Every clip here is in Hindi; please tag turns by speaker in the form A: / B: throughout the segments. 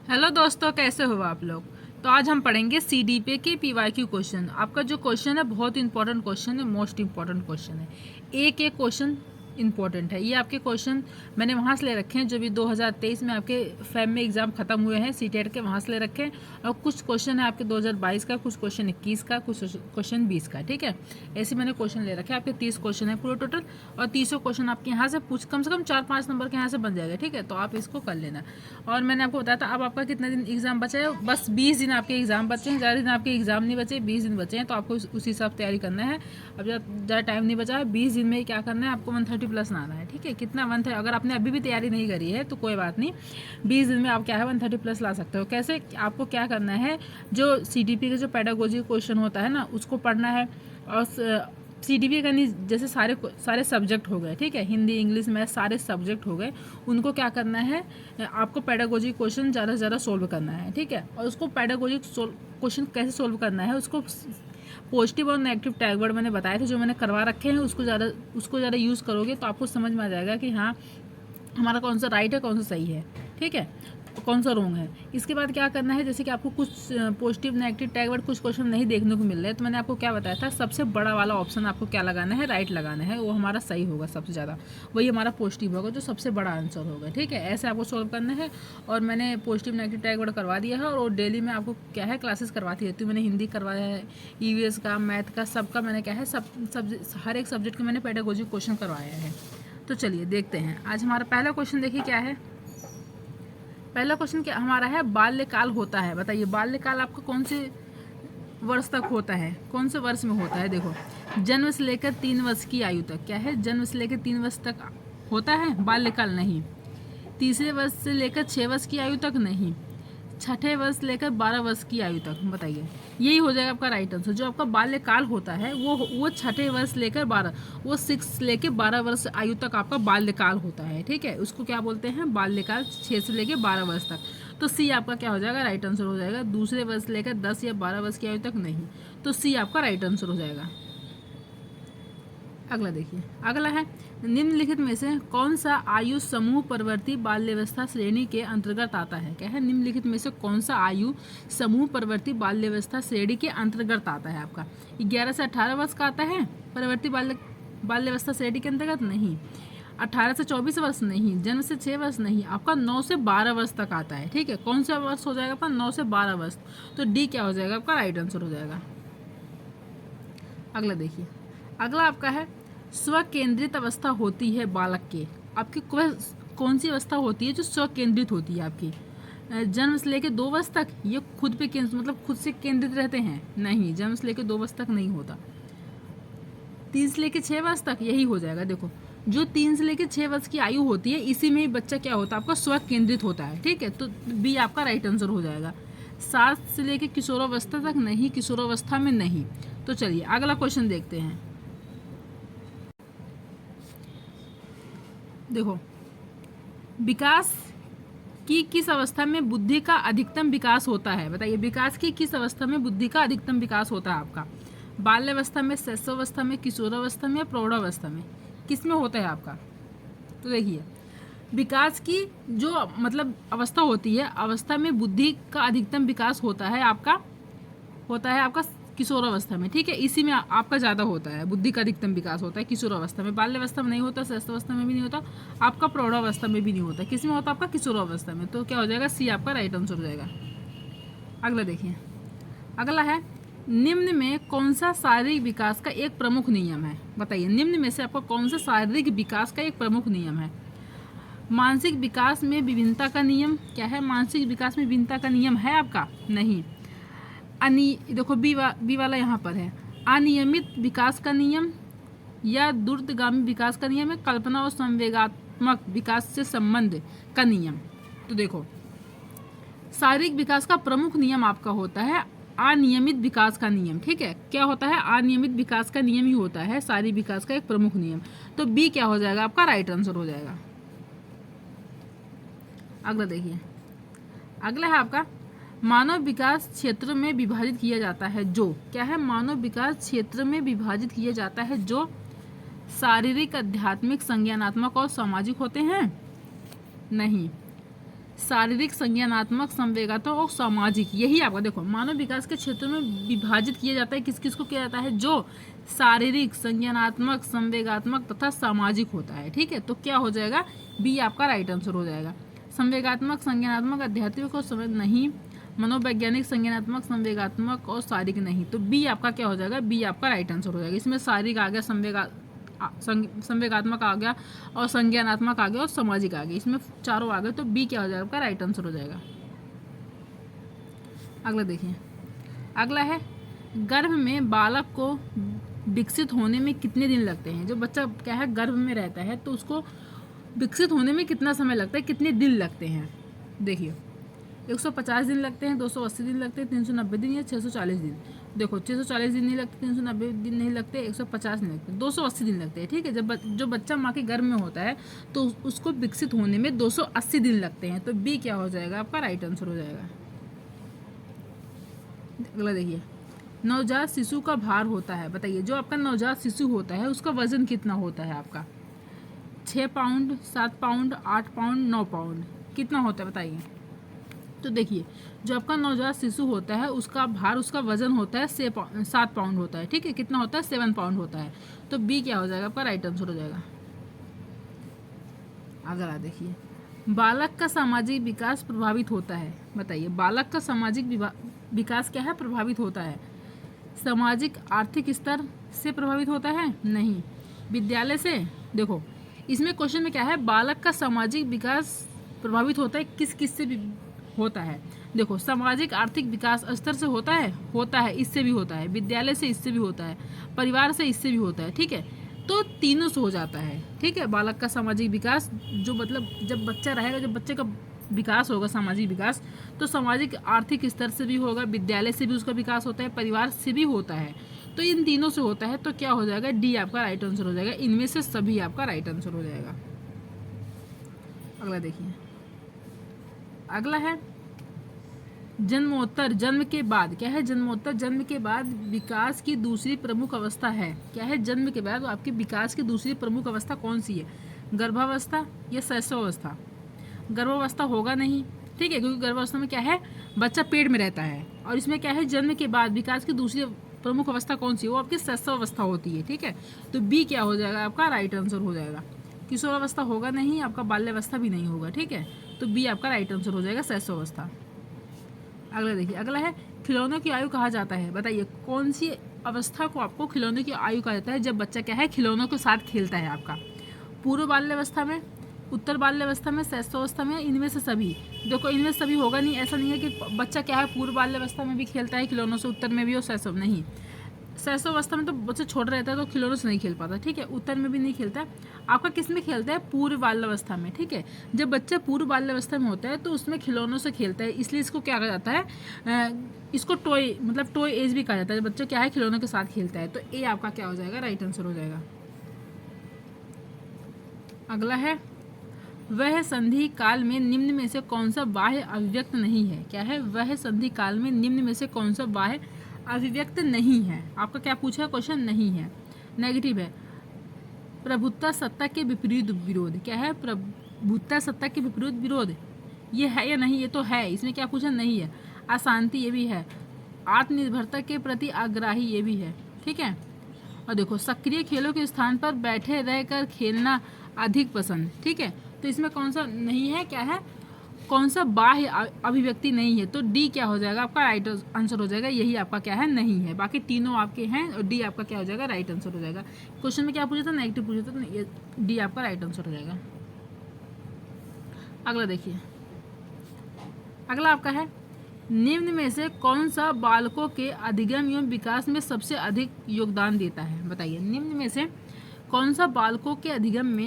A: हेलो दोस्तों, कैसे हो आप लोग। तो आज हम पढ़ेंगे सीडीपी के पीवाईक्यू क्वेश्चन। आपका जो क्वेश्चन है बहुत इंपॉर्टेंट क्वेश्चन है, मोस्ट इंपॉर्टेंट क्वेश्चन है। एक एक क्वेश्चन इंपॉर्टेंट है। ये आपके क्वेश्चन मैंने वहाँ से ले रखे हैं जो भी 2023 में आपके फैम में एग्जाम खत्म हुए हैं सीटेट के, वहाँ से ले रखे हैं। और कुछ क्वेश्चन है आपके 2022 का, कुछ क्वेश्चन 21 का, कुछ क्वेश्चन 20 का। ठीक है, ऐसे मैंने क्वेश्चन ले रखे हैं। आपके 30 क्वेश्चन है पूरे टोटल, और 30 क्वेश्चन आपके यहाँ से पूछ कम से कम 4-5 नंबर के यहाँ से बन जाएगा। ठीक है, तो आप इसको कर लेना। और मैंने आपको बताया था अब आपका कितने दिन एग्जाम बचा है, बस 20 दिन आपके एग्जाम बचे हैं। ज़्यादा दिन आपके एग्जाम नहीं बचे, 20 दिन बचे हैं। तो आपको उसी हिसाब से तैयारी करना है। अब ज़्यादा टाइम नहीं बचा है, 20 दिन में क्या करना है, आपको 130 प्लस लाना है। ठीक है, कितना 130, अगर आपने अभी भी तैयारी नहीं करी है तो कोई बात नहीं, 20 दिन में आप क्या है 130 प्लस ला सकते हो। कैसे, आपको क्या करना है, जो सीडीपी का जो पेडागोजी क्वेश्चन होता है ना, उसको पढ़ना है। और सीडीपी का नहीं, जैसे सारे सब्जेक्ट हो गए। ठीक है, हिंदी इंग्लिश मैथ सारे सब्जेक्ट हो गए, उनको क्या करना है, आपको पेडागोजी क्वेश्चन ज़्यादा से ज़्यादा सोल्व करना है। ठीक है, और उसको पेडागोजी क्वेश्चन कैसे सोल्व करना है, उसको पॉजिटिव और नेगेटिव टैग वर्ड मैंने बताए थे जो मैंने करवा रखे हैं, उसको ज़्यादा यूज़ करोगे तो आपको समझ में आ जाएगा कि हाँ हमारा कौन सा राइट है, कौन सा सही है। ठीक है, कौन सा रॉन्ग है। इसके बाद क्या करना है, जैसे कि आपको कुछ पॉजिटिव नेगेटिव टैग वर्ड कुछ क्वेश्चन नहीं देखने को मिल रहे हैं, तो मैंने आपको क्या बताया था, सबसे बड़ा वाला ऑप्शन आपको क्या लगाना है, राइट लगाना है। वो हमारा सही होगा सबसे ज़्यादा, वही हमारा पॉजिटिव होगा, जो सबसे बड़ा आंसर होगा। ठीक है, ऐसे आपको सॉल्व करना है। और मैंने पॉजिटिव नेगेटिव टैग वर्ड करवा दिया है, और डेली में आपको क्या है क्लासेस करवाती रहती हूँ। मैंने हिंदी करवाया है, ईवीएस का, मैथ का, सबका मैंने क्या है हर एक सब्जेक्ट के मैंने पेडागोजी क्वेश्चन करवाया है। तो चलिए देखते हैं। आज हमारा पहला क्वेश्चन देखिए क्या है। पहला क्वेश्चन क्या हमारा है, बाल्यकाल होता है। बताइए बाल्यकाल आपका कौन से वर्ष तक होता है, कौन से वर्ष में होता है। देखो, जन्म से लेकर 3 वर्ष की आयु तक। क्या है, जन्म से लेकर 3 वर्ष तक होता है बाल्यकाल। नहीं। तीसरे वर्ष से लेकर 6 वर्ष की आयु तक। नहीं। छठे वर्ष लेकर 12 वर्ष की आयु तक। बताइए, यही हो जाएगा आपका राइट आंसर। जो आपका बाल्यकाल होता है वो छठे वर्ष लेकर 12, वो 6 लेकर 12 वर्ष आयु तक आपका बाल्यकाल होता है। ठीक है, उसको क्या बोलते हैं, बाल्यकाल, 6 से लेकर 12 वर्ष तक। तो सी आपका क्या हो जाएगा, राइट आंसर हो जाएगा। दूसरे वर्ष लेकर 10 या 12 वर्ष की आयु तक। नहीं, तो सी आपका राइट आंसर हो जाएगा। अगला देखिए, अगला है, निम्नलिखित में से कौन सा आयु समूह परवर्ती बाल्यावस्था श्रेणी के अंतर्गत आता है। क्या है, निम्नलिखित में से कौन सा आयु समूह परवर्ती बाल्यावस्था श्रेणी के अंतर्गत आता है। आपका 11 से 18 वर्ष का आता है परवर्ती बाल्यावस्था श्रेणी के अंतर्गत। नहीं। 18 से 24 वर्ष। नहीं। जन्म से 6 वर्ष। नहीं। आपका 9 से 12 वर्ष तक आता है। ठीक है, कौन सा वर्ष हो जाएगा आपका, 9 से 12 वर्ष। तो डी क्या हो जाएगा आपका, राइट आंसर हो जाएगा। अगला देखिए, अगला आपका है, स्वकेंद्रित अवस्था होती है बालक के। आपकी कौन सी अवस्था होती है जो स्वकेंद्रित होती है आपकी। जन्म से लेकर 2 वर्ष तक ये खुद पे मतलब खुद से केंद्रित रहते हैं। नहीं, जन्म से लेकर 2 वर्ष तक नहीं होता। 3 से लेकर 6 वर्ष तक, यही हो जाएगा। देखो, जो 3 से लेकर 6 वर्ष की आयु होती है, इसी में ही बच्चा क्या होता है, आपका स्व केंद्रित होता है। ठीक है, तो बी आपका राइट आंसर हो जाएगा। 7 से लेकर किशोरावस्था तक। नहीं, किशोरावस्था में नहीं। तो चलिए अगला क्वेश्चन देखते हैं। देखो, विकास की किस अवस्था में बुद्धि का अधिकतम विकास होता है। बताइए, विकास की किस अवस्था में बुद्धि का अधिकतम विकास होता है आपका। बाल्यावस्था में, शैशवावस्था में, किशोरावस्था में या प्रौढ़ावस्था में, किस में होता है आपका। तो देखिए, विकास की जो मतलब अवस्था होती है, अवस्था में बुद्धि का अधिकतम विकास होता है आपका किशोरावस्था में। ठीक है, इसी में आपका ज़्यादा होता है, बुद्धि का अधिकतम विकास होता है किशोरावस्था में। बाल्यावस्था में नहीं होता, श्रेष्ठावस्था में भी नहीं होता, आपका प्रौढ़ावस्था में भी नहीं होता। किस में होता है आपका, किशोरावस्था में। तो क्या हो जाएगा, सी आपका राइट आंसर हो जाएगा। अगला देखिए, अगला है, निम्न में कौन सा शारीरिक विकास का एक प्रमुख नियम है। बताइए, निम्न में से आपका कौन सा शारीरिक विकास का एक प्रमुख नियम है। मानसिक विकास में विभिन्नता का नियम। क्या है, मानसिक विकास में विभिन्नता का नियम है आपका। नहीं। देखो बी वाला यहाँ पर है, अनियमित विकास का नियम या द्रुतगामी विकास का नियम है, कल्पना और संवेगात्मक विकास से संबंध का नियम। तो देखो, शारीरिक विकास का प्रमुख नियम आपका होता है अनियमित विकास का नियम। ठीक है, क्या होता है, अनियमित विकास का नियम ही होता है शारीरिक विकास का एक प्रमुख नियम। तो बी क्या हो जाएगा आपका, राइट आंसर हो जाएगा। अगला देखिए, अगला है आपका, मानव विकास क्षेत्र में विभाजित किया जाता है जो। क्या है, मानव विकास क्षेत्र में विभाजित किया जाता है जो शारीरिक, आध्यात्मिक, संज्ञानात्मक और सामाजिक होते हैं। नहीं। शारीरिक, संज्ञानात्मक, संवेगात्मक और सामाजिक। यही आपका देखो मानव विकास के क्षेत्र में विभाजित किया जाता है। किस किस को किया जाता है? जो शारीरिक, संज्ञानात्मक, संवेगात्मक तथा सामाजिक होता है। ठीक है, तो क्या हो जाएगा? बी आपका राइट आंसर हो जाएगा। संवेगात्मक, संज्ञानात्मक, आध्यात्मिक और समझ नहीं, मनोवैज्ञानिक, संज्ञानात्मक, संवेगात्मक और शारीरिक नहीं। तो बी आपका क्या हो जाएगा? बी आपका राइट आंसर हो जाएगा। इसमें शारीरिक आ गया, संवेगात्मक आ गया और संज्ञानात्मक आ गया और सामाजिक आ गया। इसमें चारों आ गए, तो बी क्या हो जाएगा? आपका राइट आंसर हो जाएगा। अगला देखिए, अगला है गर्भ में बालक को विकसित होने में कितने दिन लगते हैं? जो बच्चा क्या है गर्भ में रहता है तो उसको विकसित होने में कितना समय लगता है, कितने दिन लगते हैं? देखिए 150 दिन लगते हैं, 280 दिन लगते हैं, 390 दिन या 640 दिन। देखो 640 दिन नहीं लगते, 390 दिन नहीं लगते, 150 नहीं लगते, 280 दिन लगते हैं। ठीक है, जब जो बच्चा माँ के गर्भ में होता है तो उसको विकसित होने में 280 दिन लगते हैं। तो बी क्या हो जाएगा? आपका राइट आंसर हो जाएगा। अगला देखिए, नवजात शिशु का भार होता है, बताइए जो आपका नवजात शिशु होता है उसका वजन कितना होता है? आपका 6 पाउंड, 7 पाउंड, 8 पाउंड, 9 पाउंड, कितना होता है बताइए? तो देखिए जो आपका नवजात शिशु होता है उसका भार, उसका वजन होता है 7 पाउंड होता है। ठीक है, कितना होता है? 7 पाउंड होता है। तो बी क्या हो जाएगा? आपका राइट आंसर हो जाएगा। अगला देखिए, बालक का सामाजिक विकास प्रभावित होता है, बताइए बालक का सामाजिक विकास क्या है? प्रभावित होता है। सामाजिक आर्थिक स्तर से प्रभावित होता है? नहीं। विद्यालय से? देखो इसमें क्वेश्चन में क्या है? बालक का सामाजिक विकास प्रभावित होता है, किस किस से होता है? देखो सामाजिक आर्थिक विकास स्तर से होता है, इससे भी होता है, विद्यालय से इससे भी होता है, परिवार से इससे भी होता है। ठीक है, तो तीनों से हो जाता है। ठीक है, बालक का सामाजिक विकास जो मतलब जब बच्चा रहेगा, जब बच्चे का विकास होगा सामाजिक विकास, तो सामाजिक आर्थिक स्तर से भी होगा, विद्यालय से भी उसका विकास होता है, परिवार से भी होता है। तो इन तीनों से होता है। तो क्या हो जाएगा? डी आपका राइट आंसर हो जाएगा। इनमें से सभी आपका राइट आंसर हो जाएगा। अगला देखिए, अगला है जन्मोत्तर, जन्म के बाद क्या है? जन्मोत्तर, जन्म के बाद विकास की दूसरी प्रमुख अवस्था है। क्या है? जन्म के बाद आपके विकास की दूसरी प्रमुख अवस्था कौन सी है? गर्भावस्था या शैशवावस्था? गर्भावस्था होगा नहीं। ठीक है, क्योंकि गर्भावस्था में क्या है? बच्चा पेट में रहता है। और इसमें क्या है? जन्म के बाद विकास की दूसरी प्रमुख अवस्था कौन सी है? वो आपकी शैशवावस्था होती है। ठीक है, तो बी क्या हो जाएगा? आपका राइट आंसर हो जाएगा। किशोरावस्था होगा नहीं, आपका बाल्यावस्था भी नहीं होगा। ठीक है, तो बी आपका राइट आंसर हो जाएगा, शैशवावस्था। अगला देखिए, अगला है खिलौनों की आयु कहा जाता है, बताइए कौन सी अवस्था को आपको खिलौनों की आयु कहा जाता है? जब बच्चा क्या है? खिलौनों के साथ खेलता है। आपका पूर्व बाल्यावस्था में, उत्तर बाल्यावस्था में, शैशवावस्था में, इनमें से सभी? देखो इनमें से सभी होगा नहीं। ऐसा नहीं है कि बच्चा क्या है पूर्व बाल्यावस्था में भी खेलता है खिलौनों से, उत्तर में भी और शैशव नहीं। शैशवावस्था में तो बच्चा छोटा रहता है तो खिलौनों से नहीं खेल पाता। ठीक है, उत्तर में भी नहीं खेलता है। आपका किस में खेलता है? पूर्व बाल्यावस्था में। ठीक है, जब बच्चा पूर्व बाल्यावस्था में होता है तो उसमें खिलौनों से खेलता है, इसलिए इसको क्या कहा जाता है? इसको टॉय, मतलब टॉय एज भी कहा जाता है। जब बच्चा क्या है? खिलौनों के साथ खेलता है। तो ए आपका क्या हो जाएगा? राइट आंसर हो जाएगा। अगला है वह संधि काल में निम्न में से कौन सा बाह्य अभिव्यक्त नहीं है? क्या है? वह संधि काल में निम्न में से कौन सा बाह्य अभिव्यक्त नहीं है? आपका क्या पूछा है क्वेश्चन? नहीं है, नेगेटिव है। प्रभुत्व सत्ता के विपरीत विरोध, क्या है? प्रभुत्व सत्ता के विपरीत विरोध, ये है या नहीं? ये तो है, इसमें क्या पूछा? नहीं है। अशांति, ये भी है। आत्मनिर्भरता के प्रति आग्राही, ये भी है। ठीक है, और देखो सक्रिय खेलों के स्थान पर बैठे रहकर खेलना अधिक पसंद। ठीक है, तो इसमें कौन सा नहीं है? क्या है? कौन सा बाह्य अभिव्यक्ति नहीं है? तो डी क्या हो जाएगा? आपका राइट आंसर हो जाएगा। यही आपका क्या है? नहीं है। बाकी तीनों आपके हैं और डी आपका क्या हो जाएगा? राइट आंसर हो जाएगा। क्वेश्चन में क्या पूछा था? नेगेटिव पूछा था, तो ये डी आपका राइट आंसर हो जाएगा। अगला देखिए, अगला आपका है निम्न में से कौन सा बालकों के अधिगम एवं विकास में सबसे अधिक योगदान देता है? बताइए निम्न में से कौन सा बालकों के अधिगम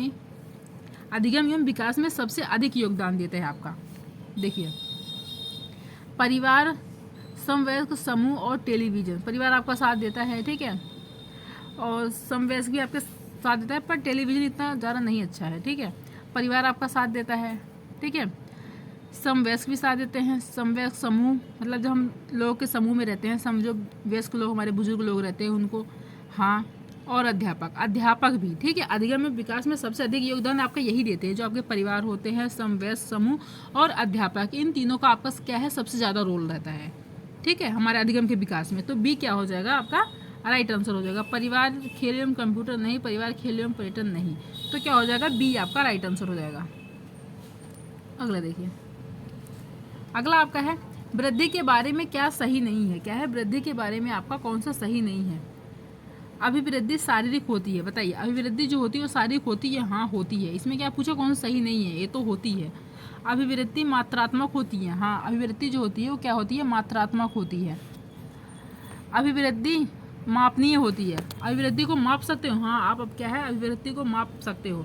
A: एवं विकास में सबसे अधिक योगदान देता है? आपका देखिए परिवार, समवयस्क समूह और टेलीविज़न। परिवार आपका साथ देता है। ठीक है, और समवयस्क भी आपके साथ देता है, पर टेलीविज़न इतना ज़्यादा नहीं अच्छा है। ठीक है, परिवार आपका साथ देता है। ठीक है, समवयस्क भी साथ देते हैं। समवयस्क समूह मतलब जब हम लोगों के समूह में रहते हैं, जो वयस्क लोग हमारे बुजुर्ग लोग रहते हैं उनको, हाँ और अध्यापक, अध्यापक भी, ठीक है। अधिगम में विकास में सबसे अधिक योगदान आपका यही देते हैं, जो आपके परिवार होते हैं, समवयस्क समूह और अध्यापक, इन तीनों का आपका क्या है, सबसे ज़्यादा रोल रहता है, ठीक है, हमारे अधिगम के विकास में। तो बी क्या हो जाएगा आपका राइट आंसर हो जाएगा। परिवार खेल एवं कंप्यूटर नहीं, परिवार खेल एवं पर्यटन नहीं, तो क्या हो जाएगा, बी आपका राइट आंसर हो जाएगा। अगला देखिए, अगला आपका है वृद्धि के बारे में क्या सही नहीं है। क्या है, वृद्धि के बारे में आपका कौन सा सही नहीं है। अभिवृद्धि शारीरिक होती है, बताइए, अभिवृद्धि जो होती है वो शारीरिक होती है, हाँ होती है। इसमें क्या पूछा, कौन सा सही नहीं है, ये तो होती है। अभिवृद्धि मात्रात्मक होती है, हाँ अभिवृद्धि जो होती है वो क्या होती है, मात्रात्मक होती है। अभिवृद्धि मापनीय होती है, अभिवृद्धि को माप सकते हो, हाँ आप अब क्या है, अभिवृद्धि को माप सकते हो।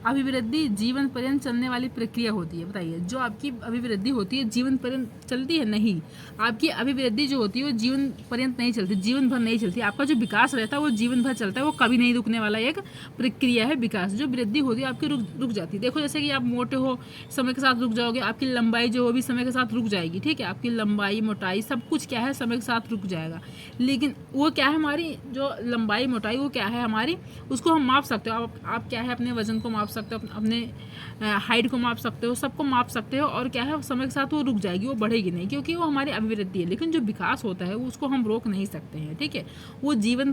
A: अभिवृद्धि जीवन पर्यंत चलने वाली प्रक्रिया होती है, बताइए, जो आपकी अभिवृद्धि होती है जीवन पर्यंत चलती है, नहीं। आपकी अभिवृद्धि जो होती है वो जीवन पर्यंत नहीं चलती, जीवन भर नहीं चलती। आपका जो विकास रहता है वो जीवन भर चलता है, वो कभी नहीं रुकने वाला एक प्रक्रिया है विकास। जो वृद्धि होती है आपकी रुक जाती है। देखो जैसे कि आप मोटे हो, समय के साथ रुक जाओगे, आपकी लंबाई जो वो भी समय के साथ रुक जाएगी, ठीक है, आपकी लंबाई मोटाई सब कुछ क्या है, समय के साथ रुक जाएगा। लेकिन वो क्या है, हमारी जो लंबाई मोटाई वो क्या है हमारी, उसको हम माप सकते हो। आप क्या है, अपने वजन को माप सकते हो, अपने हाइट को माप सकते हो, सबको माप सकते हो, और क्या है, समय के साथ वो रुक जाएगी, वो बढ़ेगी नहीं, क्योंकि वो हमारी अभिवृद्धि है। लेकिन जो विकास होता है वो उसको हम रोक नहीं सकते हैं, ठीक है, वो जीवन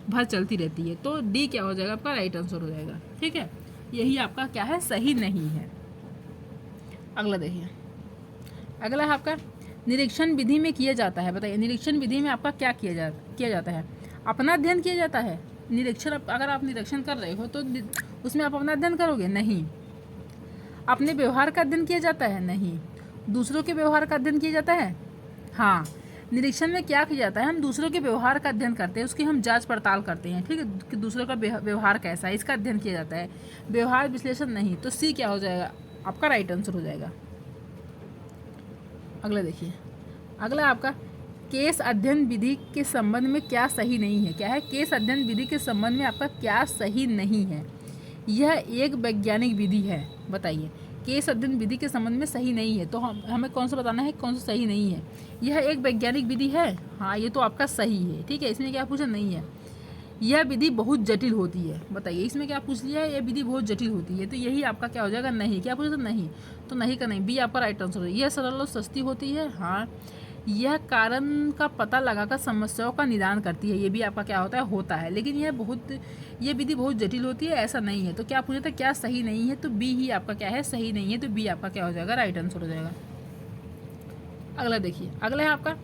A: भर चलती रहती है। तो डी क्या हो जाएगा आपका राइट आंसर हो जाएगा, ठीक है, यही आपका क्या है, सही नहीं है। अगला देखिए, अगला है आपका निरीक्षण विधि में किया जाता है, बताइए, निरीक्षण विधि में आपका क्या किया जाता है, अपना अध्ययन किया जाता है। निरीक्षण, अगर आप निरीक्षण कर रहे हो तो उसमें आप अपना अध्ययन करोगे, नहीं। अपने व्यवहार का अध्ययन किया जाता है, नहीं। दूसरों के व्यवहार का अध्ययन किया जाता है, हाँ। निरीक्षण में क्या किया जाता है, हम दूसरों के व्यवहार का अध्ययन करते हैं, उसकी हम जांच पड़ताल करते हैं, ठीक है, कि दूसरों का व्यवहार कैसा है, इसका अध्ययन किया जाता है। व्यवहार विश्लेषण नहीं, तो सी क्या हो जाएगा आपका राइट आंसर हो जाएगा। अगला देखिए, अगला आपका केस अध्ययन विधि के संबंध में क्या सही नहीं है। क्या है, केस अध्ययन विधि के संबंध में आपका क्या सही नहीं है। यह एक वैज्ञानिक विधि है, बताइए, केस अध्ययन विधि के संबंध में सही नहीं है, तो हमें कौन सा बताना है, कौन सा सही नहीं है। यह एक वैज्ञानिक विधि है, हाँ ये तो आपका सही है, ठीक है, इसमें क्या पूछा, नहीं है। यह विधि बहुत जटिल होती है, बताइए, इसमें क्या पूछ लिया है, यह विधि बहुत जटिल होती है, तो यही आपका क्या हो जाएगा, नहीं। क्या पूछा था, नहीं, तो नहीं का नहीं, बी आपका राइट आंसर है। यह सरल और सस्ती होती है, हाँ। यह कारण का पता लगाकर समस्याओं का निदान करती है, ये भी आपका क्या होता है। लेकिन यह विधि बहुत जटिल होती है, ऐसा नहीं है। तो क्या पूछा था, क्या सही नहीं है, तो बी ही आपका क्या है, सही नहीं है, तो बी आपका क्या हो जाएगा, राइट आंसर हो जाएगा। अगला देखिए, अगला है आपका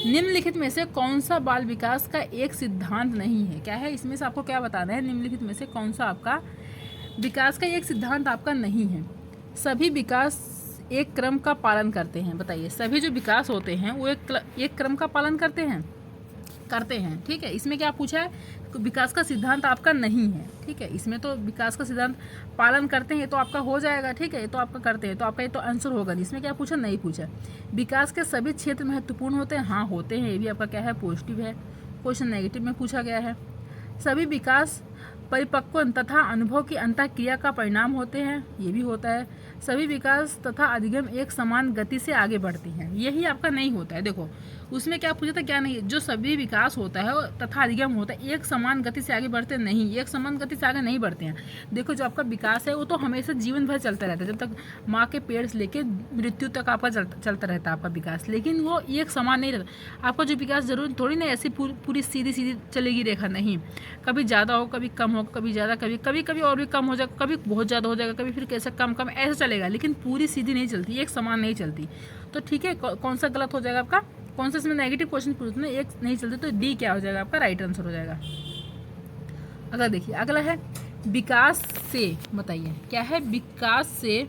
A: निम्नलिखित में से कौन सा बाल विकास का एक सिद्धांत नहीं है। क्या है, इसमें से आपको क्या बताना है, निम्नलिखित में से कौन सा आपका विकास का एक सिद्धांत आपका नहीं है। सभी विकास एक क्रम का पालन करते हैं, बताइए, सभी जो विकास होते हैं वो एक क्रम का पालन करते हैं, ठीक है। इसमें क्या पूछा है, विकास का सिद्धांत आपका नहीं है, ठीक है, इसमें तो विकास का सिद्धांत पालन करते हैं तो आपका हो जाएगा, ठीक है, ये तो आपका करते हैं, तो आपका ये तो आंसर होगा नहीं। इसमें क्या पूछा, नहीं पूछा। विकास के सभी क्षेत्र महत्वपूर्ण होते हैं, हाँ होते हैं, ये भी आपका क्या है, पॉजिटिव है। क्वेश्चन नेगेटिव में पूछा गया है। सभी विकास परिपक्व तथा अनुभव की अंतःक्रिया का परिणाम होते हैं, ये भी होता है। सभी विकास तथा अधिगम एक समान गति से आगे बढ़ती हैं, यही आपका नहीं होता है। देखो उसमें क्या पूछा था, क्या नहीं, जो सभी विकास होता है तथा अधिगम होता है एक समान गति से आगे बढ़ते नहीं, एक समान गति से आगे नहीं बढ़ते हैं। देखो जो आपका विकास है वो तो हमेशा जीवन भर चलता रहता है, जब तक माँ के पेट से लेकर मृत्यु तक आपका चलता रहता है आपका विकास, लेकिन वो एक समान नहीं रहता। आपका जो विकास जरूर थोड़ी ना ऐसी पूरी सीधी चलेगी रेखा, नहीं, कभी ज़्यादा हो, कभी कम हो, कभी ज़्यादा, कभी और भी कम हो जाएगा, कभी बहुत ज़्यादा हो जाएगा, कभी फिर कैसे कम ऐसा चलेगा, लेकिन पूरी सीधी नहीं चलती, एक समान नहीं चलती। तो ठीक है, कौन सा गलत हो जाएगा आपका, कौन सा इसमें नेगेटिव क्वेश्चन पूछना, एक नहीं चलती, तो डी क्या हो जाएगा आपका, राइट आंसर हो जाएगा। अगला देखिए, अगला है विकास से, बताइए क्या है, विकास से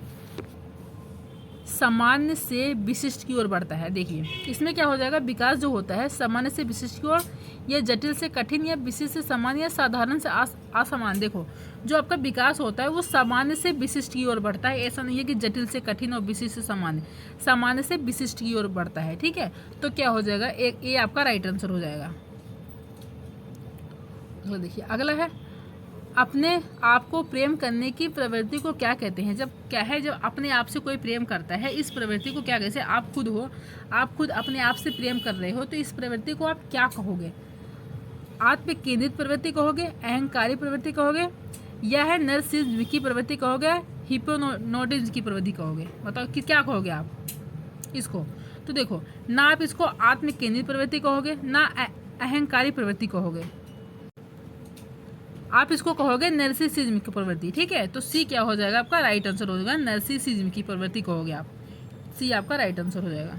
A: सामान्य से विशिष्ट की ओर बढ़ता है। देखिए इसमें क्या हो जाएगा, विकास जो होता है सामान्य से विशिष्ट की ओर, या जटिल से कठिन, या विशिष्ट से सामान्य, या साधारण से असामान्य। देखो जो आपका विकास होता है वो सामान्य से विशिष्ट की ओर बढ़ता है, ऐसा नहीं है कि जटिल से कठिन और विशिष्ट से सामान्य, सामान्य से विशिष्ट की ओर बढ़ता है, ठीक है। तो क्या हो जाएगा, एक ए आपका राइट आंसर हो जाएगा। तो देखिए अगला है अपने आप को प्रेम करने की प्रवृत्ति को क्या कहते हैं। जब क्या है, जब अपने आप से कोई प्रेम करता है, इस प्रवृत्ति को क्या कहते हैं। आप खुद हो, आप खुद अपने आप से प्रेम कर रहे हो, तो इस प्रवृत्ति को आप क्या कहोगे। आत्म केंद्रित प्रवृत्ति कहोगे, अहंकारी प्रवृत्ति कहोगे, या है नरसिज्म की प्रवृत्ति कहोगे, हिप्नोटिज्म की प्रवृत्ति कहोगे? बताओ कि क्या कहोगे आप इसको? तो देखो, ना आप इसको आत्म केंद्रित प्रवृत्ति कहोगे, ना अहंकारी प्रवृत्ति कहोगे, आप इसको कहोगे नर्सिसिज्म की प्रवृत्ति। ठीक है, तो सी क्या हो जाएगा आपका राइट आंसर हो जाएगा, नर्सिसिज्म की प्रवृत्ति कहोगे आप, सी आपका राइट आंसर हो जाएगा।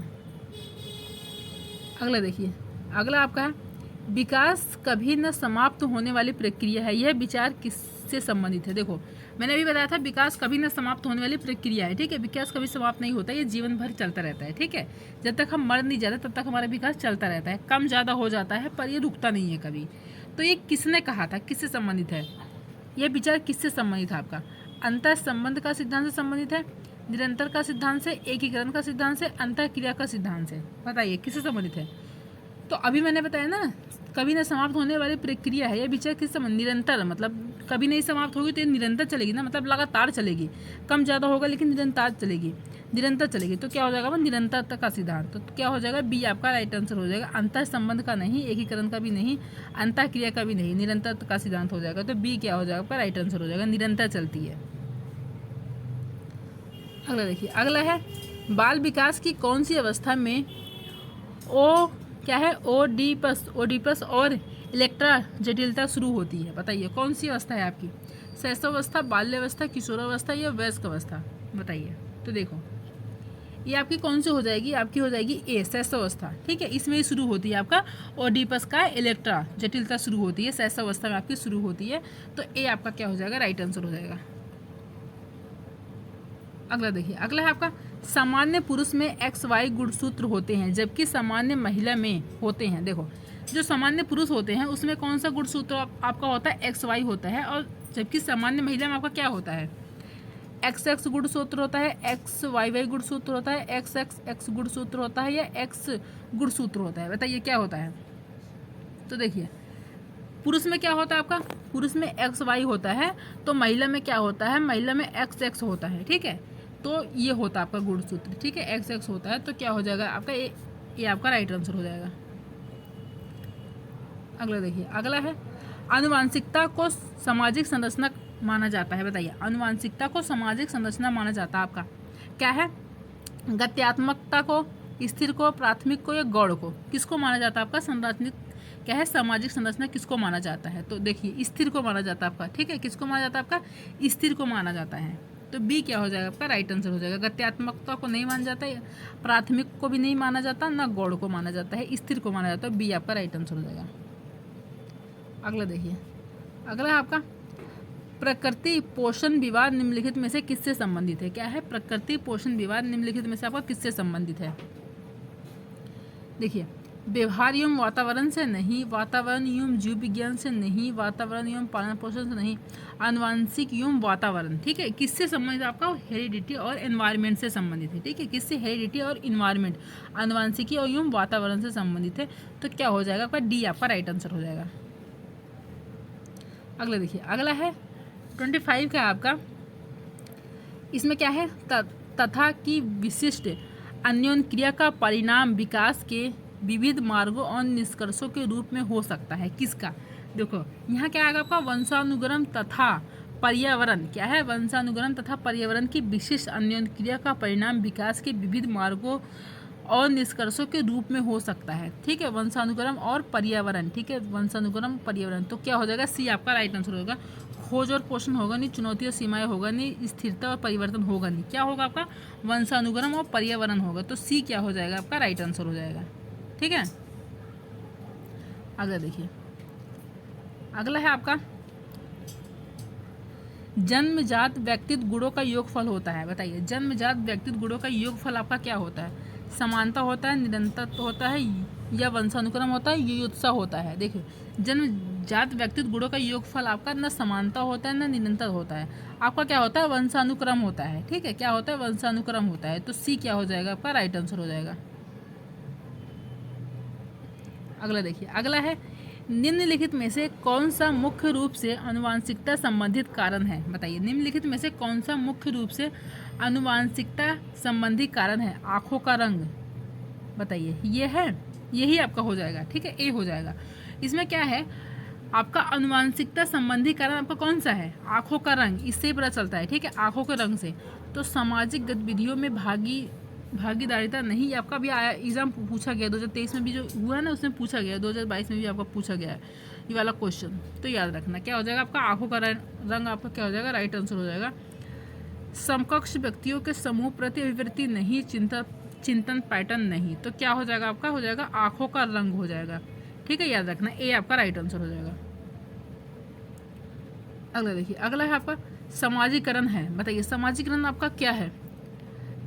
A: अगला देखिए, अगला आपका है विकास कभी न समाप्त होने वाली प्रक्रिया है, यह विचार किससे संबंधित है? देखो, मैंने अभी बताया था विकास कभी न समाप्त होने वाली प्रक्रिया है। ठीक है, विकास कभी समाप्त नहीं होता, ये जीवन भर चलता रहता है। ठीक है, जब तक हम मर नहीं जाते तब तक हमारा विकास चलता रहता है, कम ज़्यादा हो जाता है पर ये रुकता नहीं है कभी। तो ये किसने कहा था, किससे संबंधित है यह विचार, किससे संबंधित है आपका? अंतर संबंध का सिद्धांत से संबंधित है, निरंतर का सिद्धांत से, एकीकरण का सिद्धांत से, अंतर क्रिया का सिद्धांत से? बताइए किससे संबंधित है? तो अभी मैंने बताया ना, कभी न समाप्त होने वाली प्रक्रिया है, यह विचार किस संबंध, निरंतर, मतलब कभी नहीं समाप्त होगी तो ये निरंतर चलेगी ना, मतलब लगातार चलेगी, कम ज़्यादा होगा लेकिन निरंतर चलेगी, निरंतर चलेगी। तो क्या हो जाएगा, निरंतरता का सिद्धांत। तो क्या हो जाएगा, बी आपका राइट आंसर हो जाएगा। अंतर संबंध का नहीं, एकीकरण का भी नहीं, अंतर क्रिया का भी नहीं, निरंतर का सिद्धांत हो जाएगा। तो बी क्या हो जाएगा आपका राइट आंसर हो जाएगा, निरंतर चलती है। अगला देखिए, अगला है बाल विकास की कौन सी अवस्था में क्या है, ओडीपस और इलेक्ट्रा जटिलता शुरू होती है? बताइए कौन सी अवस्था है आपकी, शैशवावस्था, बाल्यावस्था, किशोरावस्था या वयस्क अवस्था? बताइए। तो देखो, ये आपकी कौन सी हो जाएगी, आपकी हो जाएगी ए, शैशवावस्था। ठीक है, इसमें ही शुरू होती है आपका ओडीपस का इलेक्ट्रा जटिलता शुरू होती है, शैशवावस्था में आपकी शुरू होती है। तो ए आपका क्या हो जाएगा, राइट आंसर हो जाएगा। अगला देखिए, अगला है आपका सामान्य पुरुष में XY गुणसूत्र होते हैं जबकि सामान्य महिला में होते हैं। देखो, जो सामान्य पुरुष होते हैं उसमें कौन सा गुणसूत्र आपका होता है, XY होता है, और जबकि सामान्य महिला में आपका क्या होता है, XX गुणसूत्र होता है, XYY गुणसूत्र होता है, XXX गुणसूत्र होता है, या X गुणसूत्र होता है? बताइए क्या होता है? तो देखिए, पुरुष में क्या होता है आपका, पुरुष में XY होता है, तो महिला में क्या होता है, महिला में XX होता है। ठीक है, तो ये होता है आपका गुणसूत्र। ठीक है, XX होता है, तो क्या हो जाएगा आपका ये आपका राइट आंसर हो जाएगा। अगला देखिए, अगला है आनुवांशिकता को सामाजिक संरचना माना जाता है। बताइए, आनुवांशिकता को सामाजिक संरचना माना जाता है आपका क्या है, गत्यात्मकता को, स्थिर को, प्राथमिक को, या गौड़ को? किसको माना जाता है आपका संरचनिक क्या है, सामाजिक संरचना किसको माना जाता है? तो देखिए, स्थिर को माना जाता है आपका। ठीक है, किसको माना जाता है आपका, स्थिर को माना जाता है। तो बी क्या हो जाएगा आपका राइट आंसर हो जाएगा। गत्यात्मकता को नहीं माना जाता है, प्राथमिक को भी नहीं माना जाता, ना गौड़ को माना जाता है, स्थिर को माना जाता है। बी आपका राइट आंसर हो जाएगा। अगला देखिए, अगला है आपका प्रकृति पोषण विवाद निम्नलिखित में से किससे संबंधित है? क्या है, प्रकृति पोषण विवाद निम्नलिखित में से आपका किससे संबंधित है? देखिए, व्यवहार एवं वातावरण से नहीं, वातावरण एवं जीव विज्ञान से नहीं, वातावरण एवं पालन पोषण से नहीं, आनुवांशिक एवं वातावरण। ठीक है, किससे संबंधित आपका, हेरिडिटी और एनवायरनमेंट से संबंधित है। ठीक है, किससे, हेरिडिटी और इन्वायरमेंट, आनुवांशिकी और एवं वातावरण से संबंधित है। तो क्या हो जाएगा आपका, डी आपका राइट आंसर हो जाएगा। अगला देखिए, अगला है 25 का आपका, इसमें क्या है, तथा की विशिष्ट अन्योन्य क्रिया का परिणाम विकास के विविध मार्गों और निष्कर्षों के रूप में हो सकता है। किसका? देखो, यहाँ क्या आएगा आपका, वंशानुगम तथा पर्यावरण। क्या है, वंशानुगम तथा पर्यावरण की विशिष्ट अन्योन्य क्रिया का परिणाम विकास के विविध मार्गों और निष्कर्षों के रूप में हो सकता है। ठीक है, वंशानुगम और पर्यावरण। ठीक है, वंशानुगम पर्यावरण। तो क्या हो जाएगा, सी आपका राइट आंसर होगा। खोज और पोषण होगा नहीं, चुनौती और सीमाएं होगा नहीं, स्थिरता और परिवर्तन होगा नहीं। क्या होगा आपका, वंशानुगम और पर्यावरण होगा। तो सी क्या हो जाएगा आपका राइट आंसर हो जाएगा। ठीक है, अगला देखिए, अगला है आपका जन्मजात व्यक्तिगत गुणों का योगफल होता है। बताइए, जन्मजात व्यक्तिगत गुणों का योगफल आपका क्या होता है? समानता होता है, निरंतर होता है, या वंशानुक्रम होता है, युयुत्सा होता है? देखिए, जन्मजात व्यक्तिगत गुणों का योगफल आपका न समानता होता है न निरंतर होता है, आपका क्या होता है, वंशानुक्रम होता है। ठीक है, क्या होता है, वंशानुक्रम होता है। तो सी क्या हो जाएगा आपका राइट आंसर हो जाएगा। अगला देखिए, अगला है निम्नलिखित में से कौन सा मुख्य रूप से आनुवांशिकता संबंधित कारण है? बताइए, निम्नलिखित में से कौन सा मुख्य रूप से आनुवांशिकता संबंधी कारण है? आंखों का रंग। बताइए, ये है, यही आपका हो जाएगा। ठीक है, ए हो जाएगा। इसमें क्या है, आपका अनुवांशिकता संबंधी कारण आपका कौन सा है? आंखों का रंग, इससे ही पता चलता है, ठीक है, आंखों के रंग से। तो सामाजिक गतिविधियों में भागीदारिता नहीं, आपका भी आया एग्जाम पूछा गया 2023 में भी जो हुआ है ना, उसमें पूछा गया, 2022 में भी आपका पूछा गया है ये वाला क्वेश्चन। तो याद रखना क्या हो जाएगा आपका, आंखों का रंग आपका क्या हो जाएगा, राइट आंसर हो जाएगा। समकक्ष व्यक्तियों के समूह प्रति अभिवृत्ति नहीं, चिंतन पैटर्न नहीं, तो क्या हो जाएगा आपका, हो जाएगा आंखों का रंग हो जाएगा, ठीक है, याद रखना ए आपका राइट आंसर हो जाएगा। अगला देखिए, अगला है आपका समाजीकरण है। बताइए समाजीकरण आपका क्या है?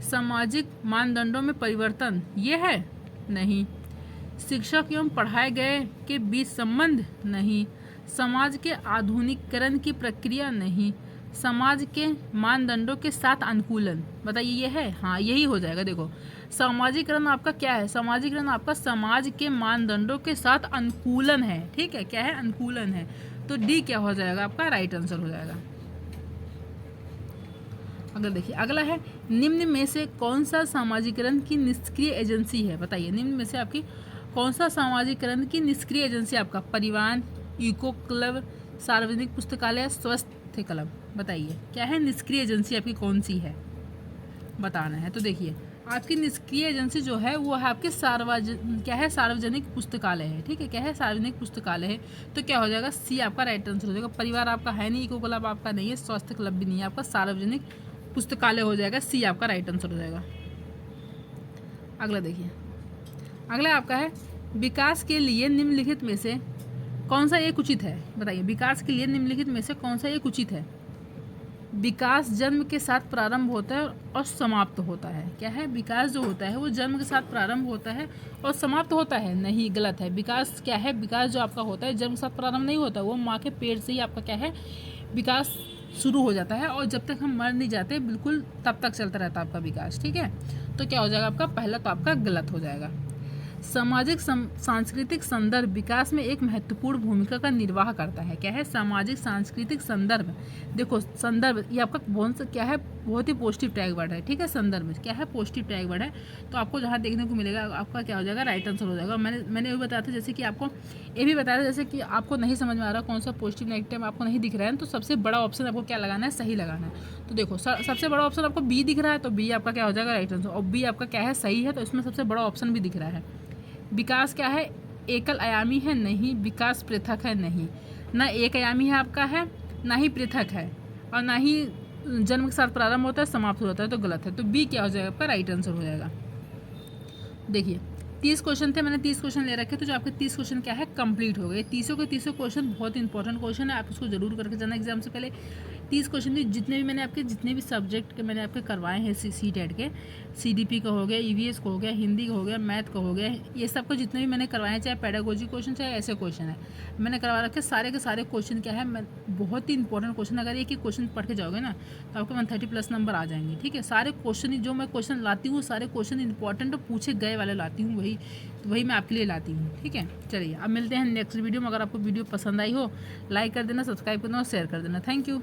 A: सामाजिक मानदंडों में परिवर्तन, ये है नहीं। शिक्षक एवं पढ़ाए गए के बीच संबंध, नहीं। समाज के आधुनिकीकरण की प्रक्रिया, नहीं। समाज के मानदंडों के साथ अनुकूलन, बताइए ये है, हाँ यही हो जाएगा। देखो सामाजिकरण आपका क्या है, समाजीकरण आपका समाज के मानदंडों के साथ अनुकूलन है, ठीक है, क्या है, अनुकूलन है। तो डी क्या हो जाएगा आपका, राइट आंसर हो जाएगा। अगर देखिए अगला है, निम्न में से कौन सा सामाजिकरण की निष्क्रिय एजेंसी है? बताइए निम्न में से आपकी कौन सा सामाजिकरण की निष्क्रिय एजेंसी? आपका परिवार, इको क्लब, सार्वजनिक पुस्तकालय, स्वास्थ्य क्लब, बताइए क्या है निष्क्रिय एजेंसी आपकी, कौन सी है, बताना है। तो देखिए आपकी निष्क्रिय एजेंसी जो है वो है आपके सार्वजनिक पुस्तकालय है, ठीक है, क्या है, सार्वजनिक पुस्तकालय है। तो क्या हो जाएगा, सी आपका राइट आंसर हो जाएगा। परिवार आपका है नहीं, इको क्लब आपका नहीं है, स्वास्थ्य क्लब भी नहीं है, आपका सार्वजनिक पुस्तकालय हो जाएगा, सी आपका राइट आंसर हो जाएगा। अगला देखिए, अगला आपका है, विकास के लिए निम्नलिखित में से कौन सा एक उचित है? बताइए विकास के लिए निम्नलिखित में से कौन सा एक उचित है? विकास जन्म के साथ प्रारंभ होता है और समाप्त होता है, क्या है, विकास जो होता है वो जन्म के साथ प्रारंभ होता है और समाप्त होता है, नहीं, गलत है। विकास क्या है, विकास जो आपका होता है जन्म के साथ प्रारंभ नहीं होता, वो माँ के पेट से ही आपका क्या है, विकास शुरू हो जाता है और जब तक हम मर नहीं जाते बिल्कुल तब तक चलता रहता है आपका विकास, ठीक है। तो क्या हो जाएगा आपका, पहला तो आपका गलत हो जाएगा। सामाजिक सांस्कृतिक संदर्भ विकास में एक महत्वपूर्ण भूमिका का निर्वाह करता है, क्या है, सामाजिक सांस्कृतिक संदर्भ। देखो संदर्भ ये आपका कौन सा क्या है, बहुत ही पॉजिटिव टैग वर्ड है, ठीक है, संदर्भ क्या है, पॉजिटिव टैग वर्ड है। तो आपको जहाँ देखने को मिलेगा आपका क्या हो जाएगा, राइट आंसर हो जाएगा। मैंने ये भी बताया था, जैसे कि आपको ये भी बताया था, जैसे कि आपको नहीं समझ में आ रहा कौन सा पॉजिटिव नेगेटिव आपको नहीं दिख रहा है, तो सबसे बड़ा ऑप्शन आपको क्या लगाना है, सही लगाना है। तो देखो सबसे बड़ा ऑप्शन आपको बी दिख रहा है, तो बी आपका क्या हो जाएगा, राइट आंसर। और बी आपका क्या है, सही है, तो इसमें सबसे बड़ा ऑप्शन भी दिख रहा है। विकास क्या है, एकल आयामी है, नहीं। विकास पृथक है, नहीं, ना एक आयामी है आपका है, ना ही पृथक है, और ना ही जन्म के साथ प्रारंभ होता है समाप्त होता है, तो गलत है। तो बी क्या हो जाएगा आपका, राइट आंसर हो जाएगा। देखिए 30 क्वेश्चन थे, मैंने 30 क्वेश्चन ले रखे, तो जो आपके 30 क्वेश्चन क्या है, कंप्लीट हो गए। 30 के 30 क्वेश्चन बहुत इंपॉर्टेंट क्वेश्चन है, आप इसको जरूर करके जाना एग्जाम से पहले। 30 क्वेश्चन जितने भी मैंने आपके जितने भी सब्जेक्ट के मैंने आपके करवाए हैं, CTET के, CDP का हो गया, EVS का हो गया, हिंदी का हो गया, मैथ का हो गया, ये सब को जितने भी मैंने करवाए हैं, चाहे पेडागोजी क्वेश्चन चाहे ऐसे क्वेश्चन है मैंने करवा रखे, सारे के सारे क्वेश्चन क्या है, बहुत ही इंपॉर्टेंट क्वेश्चन। अगर एक एक क्वेश्चन पढ़ के जाओगे ना तो आपको 130+ नंबर आ जाएंगे, ठीक है। सारे क्वेश्चन जो मैं क्वेश्चन लाती हूँ, सारे क्वेश्चन इंपॉर्टेंट और पूछे गए वाले लाती हूँ, वही मैं आपके लिए लाती हूँ, ठीक है। चलिए अब मिलते हैं नेक्स्ट वीडियो में। अगर आपको वीडियो पसंद आई हो लाइक कर देना, सब्सक्राइब कर देना और शेयर कर देना। Thank you.